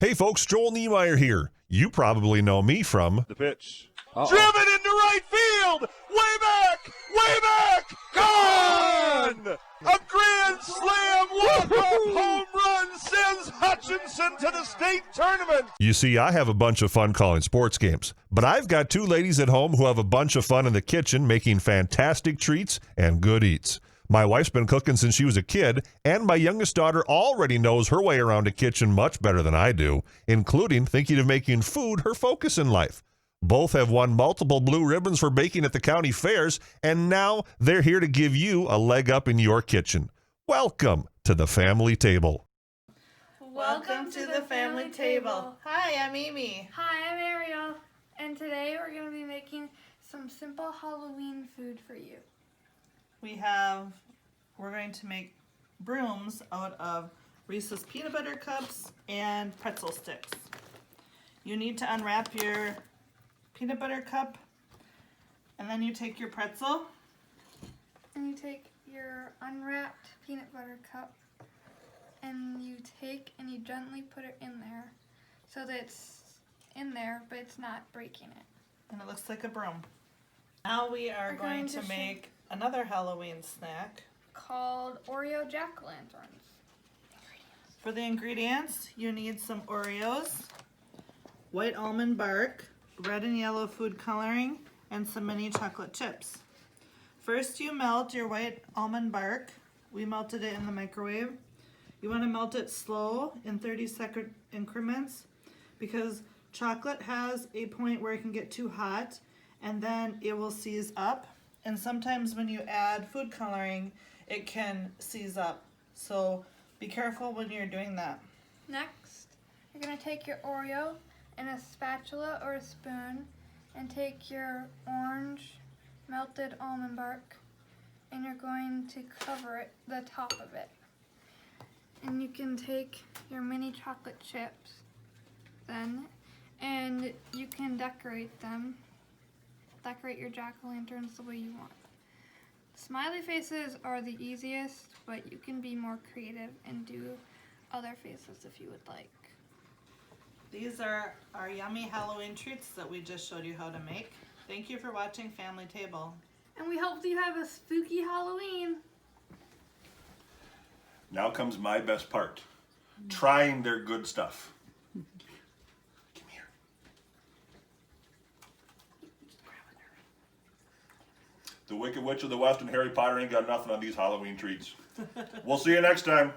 Hey folks, Joel Niemeyer here. You probably know me from The pitch. Driven into right field! Way back! Gone! A grand slam walk-off home run sends Hutchinson to the state tournament. You see, I have a bunch of fun calling sports games, but I've got two ladies at home who have a bunch of fun in the kitchen making fantastic treats and good eats. My wife's been cooking since she was a kid, and my youngest daughter already knows her way around a kitchen much better than I do, including thinking of making food her focus in life. Both have won multiple blue ribbons for baking at the county fairs, and now they're here to give you a leg up in your kitchen. Welcome to the family table. Welcome to the family table. Hi, I'm Amy. Hi, I'm Ariel, and today we're going to be making some simple Halloween food for you. We're going to make brooms out of Reese's peanut butter cups and pretzel sticks. You need to unwrap your peanut butter cup, and then you take your pretzel. And you take your unwrapped peanut butter cup, and you gently put it in there so that it's in there, but it's not breaking it. And it looks like a broom. Now we are going to make another Halloween snack called Oreo jack-o'-lanterns. For the ingredients, you need some Oreos, white almond bark, red and yellow food coloring, and some mini chocolate chips. First, you melt your white almond bark. We melted it in the microwave. You want to melt it slow in 30-second increments because chocolate has a point where it can get too hot and then it will seize up. And sometimes when you add food coloring, it can seize up. So be careful when you're doing that. Next, you're going to take your Oreo and a spatula or a spoon and take your orange melted almond bark and you're going to cover it, the top of it. And you can take your mini chocolate chips then and you can decorate them. Decorate your jack-o'-lanterns the way you want. Smiley faces are the easiest, but you can be more creative and do other faces if you would like. These are our yummy Halloween treats that we just showed you how to make. Thank you for watching Family Table. And we hope you have a spooky Halloween. Now comes my best part. Trying their good stuff. Come here. The Wicked Witch of the West and Harry Potter ain't got nothing on these Halloween treats. We'll see you next time.